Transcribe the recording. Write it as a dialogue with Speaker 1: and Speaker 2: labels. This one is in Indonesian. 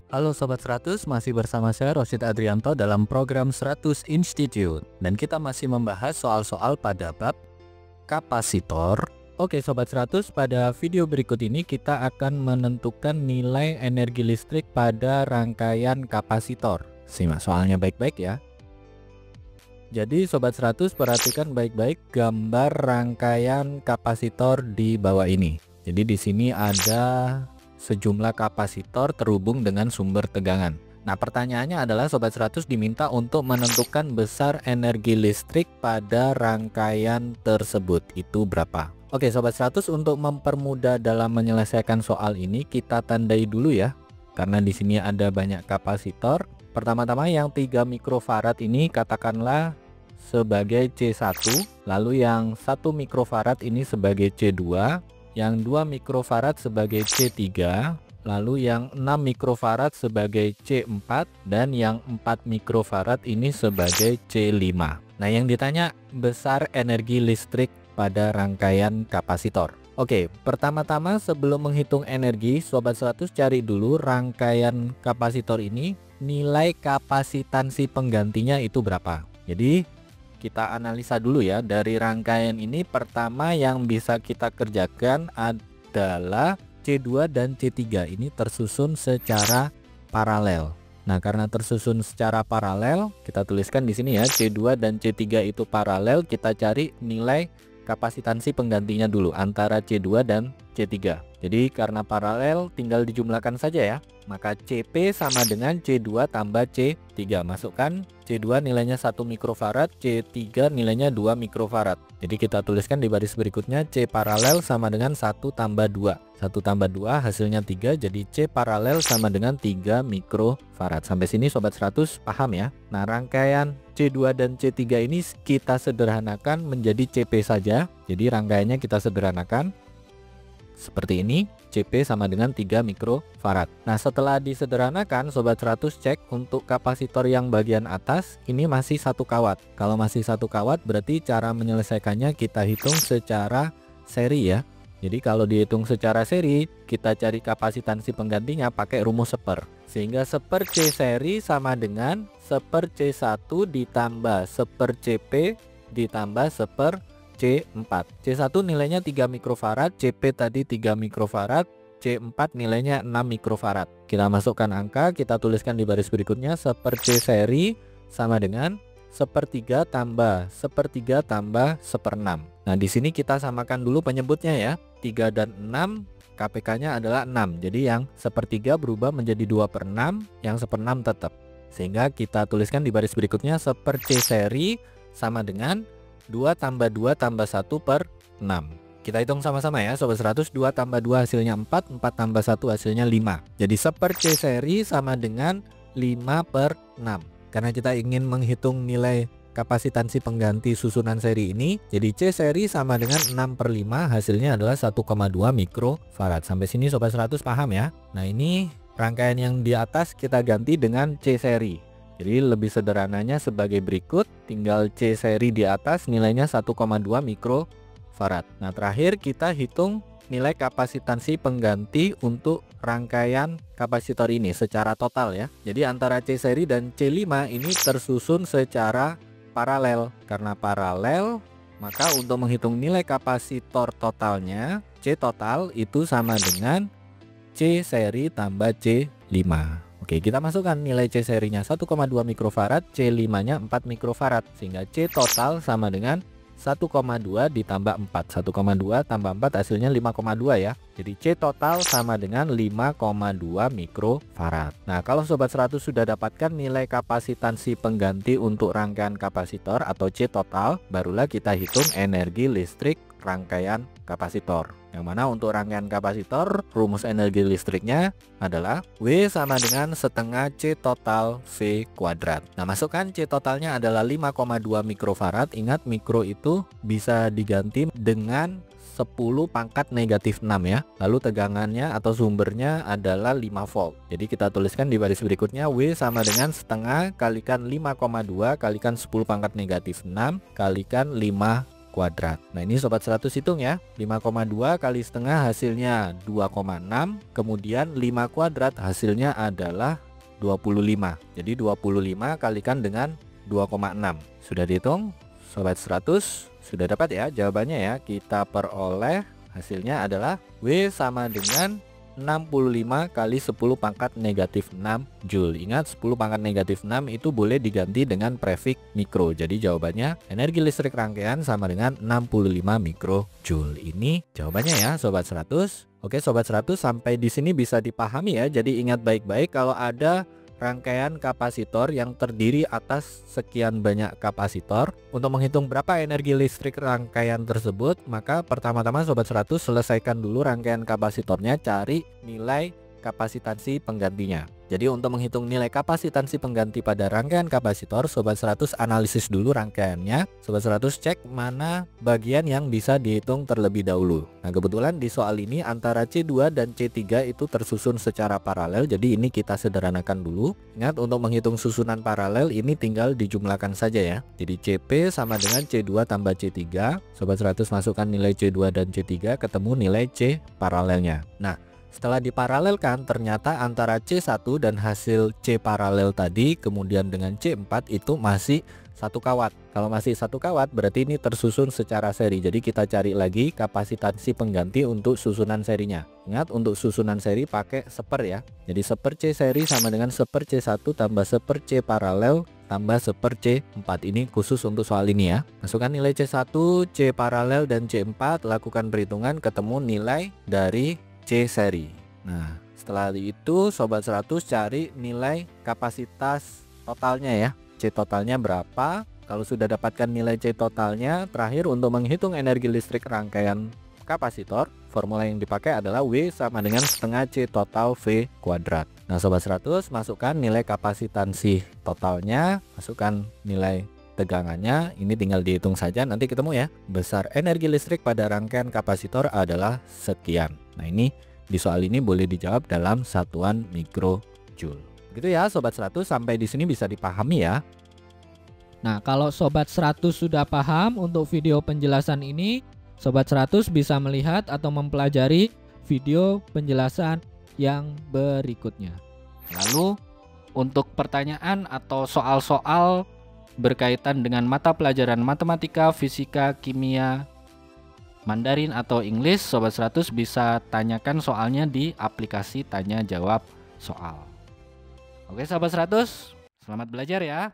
Speaker 1: Halo Sobat 100, masih bersama saya Rosid Adrianto dalam program 100 Institute. Dan kita masih membahas soal-soal pada bab kapasitor. Oke Sobat 100, pada video berikut ini kita akan menentukan nilai energi listrik pada rangkaian kapasitor. Simak soalnya baik-baik ya. Jadi Sobat 100 perhatikan baik-baik gambar rangkaian kapasitor di bawah ini. Jadi di sini ada sejumlah kapasitor terhubung dengan sumber tegangan. Nah, pertanyaannya adalah Sobat 100 diminta untuk menentukan besar energi listrik pada rangkaian tersebut. Itu berapa? Oke, Sobat 100, untuk mempermudah dalam menyelesaikan soal ini kita tandai dulu ya. Karena di sini ada banyak kapasitor. Pertama-tama yang 3 mikrofarad ini katakanlah sebagai C1, lalu yang 1 mikrofarad ini sebagai C2, yang 2 mikrofarad sebagai C3, lalu yang 6 mikrofarad sebagai C4, dan yang 4 mikrofarad ini sebagai C5. Nah, yang ditanya besar energi listrik pada rangkaian kapasitor. Oke, pertama-tama sebelum menghitung energi, Sobat 100 cari dulu rangkaian kapasitor ini, nilai kapasitansi penggantinya itu berapa. Jadi kita analisa dulu ya, dari rangkaian ini pertama yang bisa kita kerjakan adalah C2 dan C3 ini tersusun secara paralel. Nah, karena tersusun secara paralel, kita tuliskan di sini ya, C2 dan C3 itu paralel, kita cari nilai kapasitansi penggantinya dulu antara C2 dan C3. Jadi karena paralel tinggal dijumlahkan saja ya. Maka CP sama dengan C2 tambah C3. Masukkan C2 nilainya 1 mikrofarad, C3 nilainya 2 mikrofarad. Jadi kita tuliskan di baris berikutnya C paralel sama dengan 1 tambah 2. 1 tambah 2 hasilnya 3, jadi C paralel sama dengan 3 mikrofarad. Sampai sini Sobat 100 paham ya. Nah, rangkaian C2 dan C3 ini kita sederhanakan menjadi CP saja. Jadi rangkaiannya kita sederhanakan seperti ini, CP sama dengan 3 mikrofarad. Nah, setelah disederhanakan, Sobat 100 cek untuk kapasitor yang bagian atas, ini masih satu kawat. Kalau masih satu kawat, berarti cara menyelesaikannya kita hitung secara seri ya. Jadi kalau dihitung secara seri, kita cari kapasitansi penggantinya pakai rumus seper. Sehingga seper C seri sama dengan seper C1 ditambah seper CP ditambah seper C4. C1 nilainya 3 mikrofarad, CP tadi 3 mikrofarad, C4 nilainya 6 mikrofarad. Kita masukkan angka, kita tuliskan di baris berikutnya, seper C seri sama dengan sepertiga tambah sepertiga tambah seperenam. Nah, di sini kita samakan dulu penyebutnya ya. 3 dan 6 KPK-nya adalah 6. Jadi yang sepertiga berubah menjadi 2/6, yang seperenam tetap. Sehingga kita tuliskan di baris berikutnya, seper C seri sama dengan 2 tambah 2 tambah 1/6. Kita hitung sama-sama ya Sobat 100. 2 tambah 2 hasilnya 4, 4 tambah 1 hasilnya 5. Jadi seper C seri sama dengan 5/6. Karena kita ingin menghitung nilai kapasitansi pengganti susunan seri ini, jadi C seri sama dengan 6/5, hasilnya adalah 1,2 mikrofarad. Sampai sini Sobat 100 paham ya. Nah, ini rangkaian yang di atas kita ganti dengan C seri. Jadi lebih sederhananya sebagai berikut, tinggal C seri di atas nilainya 1,2 mikrofarad. Nah, terakhir kita hitung nilai kapasitansi pengganti untuk rangkaian kapasitor ini secara total ya. Jadi antara C seri dan C5 ini tersusun secara paralel. Karena paralel, maka untuk menghitung nilai kapasitor totalnya, C total itu sama dengan C seri tambah C5. Oke, kita masukkan nilai C serinya 1,2 mikrofarad, C5-nya 4 mikrofarad. Sehingga C total sama dengan 1,2 ditambah 4. 1,2 tambah 4 hasilnya 5,2 ya. Jadi C total sama dengan 5,2 mikrofarad. Nah, kalau Sobat 100 sudah dapatkan nilai kapasitansi pengganti untuk rangkaian kapasitor atau C total, barulah kita hitung energi listrik rangkaian kapasitor. Yang mana untuk rangkaian kapasitor, rumus energi listriknya adalah W sama dengan setengah C total V kuadrat. Nah, masukkan C totalnya adalah 5,2 mikrofarad. Ingat, mikro itu bisa diganti dengan 10 pangkat negatif 6 ya. Lalu tegangannya atau sumbernya adalah 5 volt. Jadi kita tuliskan di baris berikutnya, W sama dengan setengah kalikan 5,2 kalikan 10 pangkat negatif 6 kalikan 5 kuadrat. Nah ini Sobat 100 hitung ya, 5,2 kali setengah hasilnya 2,6, kemudian 5 kuadrat hasilnya adalah 25. Jadi 25 kalikan dengan 2,6. Sudah dihitung Sobat 100? Sudah dapat ya jawabannya ya. Kita peroleh hasilnya adalah W sama dengan 65 kali 10 pangkat negatif 6 Joule. Ingat 10 pangkat negatif 6 itu boleh diganti dengan prefix mikro. Jadi jawabannya energi listrik rangkaian sama dengan 65 mikrojoule. Ini jawabannya ya Sobat 100. Oke Sobat 100, sampai di sini bisa dipahami ya. Jadi ingat baik-baik, kalau ada rangkaian kapasitor yang terdiri atas sekian banyak kapasitor, untuk menghitung berapa energi listrik rangkaian tersebut, maka pertama-tama Sobat 100 selesaikan dulu rangkaian kapasitornya, cari nilai kapasitansi penggantinya. Jadi untuk menghitung nilai kapasitansi pengganti pada rangkaian kapasitor, Sobat 100 analisis dulu rangkaiannya. Sobat 100 cek mana bagian yang bisa dihitung terlebih dahulu. Nah kebetulan di soal ini antara C2 dan C3 itu tersusun secara paralel, jadi ini kita sederhanakan dulu. Ingat untuk menghitung susunan paralel ini tinggal dijumlahkan saja ya. Jadi CP sama dengan C2 tambah C3. Sobat 100 masukkan nilai C2 dan C3, ketemu nilai C paralelnya. Nah setelah diparalelkan, ternyata antara C1 dan hasil C paralel tadi kemudian dengan C4 itu masih satu kawat. Kalau masih satu kawat berarti ini tersusun secara seri. Jadi kita cari lagi kapasitansi pengganti untuk susunan serinya. Ingat untuk susunan seri pakai seper ya. Jadi seper C seri sama dengan seper C1 tambah seper C paralel tambah seper C4. Ini khusus untuk soal ini ya. Masukkan nilai C1, C paralel dan C4, lakukan perhitungan, ketemu nilai dari C seri. Nah setelah itu Sobat 100 cari nilai kapasitas totalnya ya. C totalnya berapa? Kalau sudah dapatkan nilai C totalnya, terakhir untuk menghitung energi listrik rangkaian kapasitor, formula yang dipakai adalah W sama dengan setengah C total V kuadrat. Nah Sobat 100 masukkan nilai kapasitansi totalnya, masukkan nilai tegangannya, ini tinggal dihitung saja, nanti ketemu ya. Besar energi listrik pada rangkaian kapasitor adalah sekian. Nah ini di soal ini boleh dijawab dalam satuan mikrojoule. Gitu ya Sobat 100, sampai di sini bisa dipahami ya.
Speaker 2: Nah kalau Sobat 100 sudah paham untuk video penjelasan ini, Sobat 100 bisa melihat atau mempelajari video penjelasan yang berikutnya.
Speaker 1: Lalu untuk pertanyaan atau soal-soal berkaitan dengan mata pelajaran matematika, fisika, kimia, Mandarin atau English, Sobat 100 bisa tanyakan soalnya di aplikasi tanya jawab soal. Oke Sobat 100, selamat belajar ya.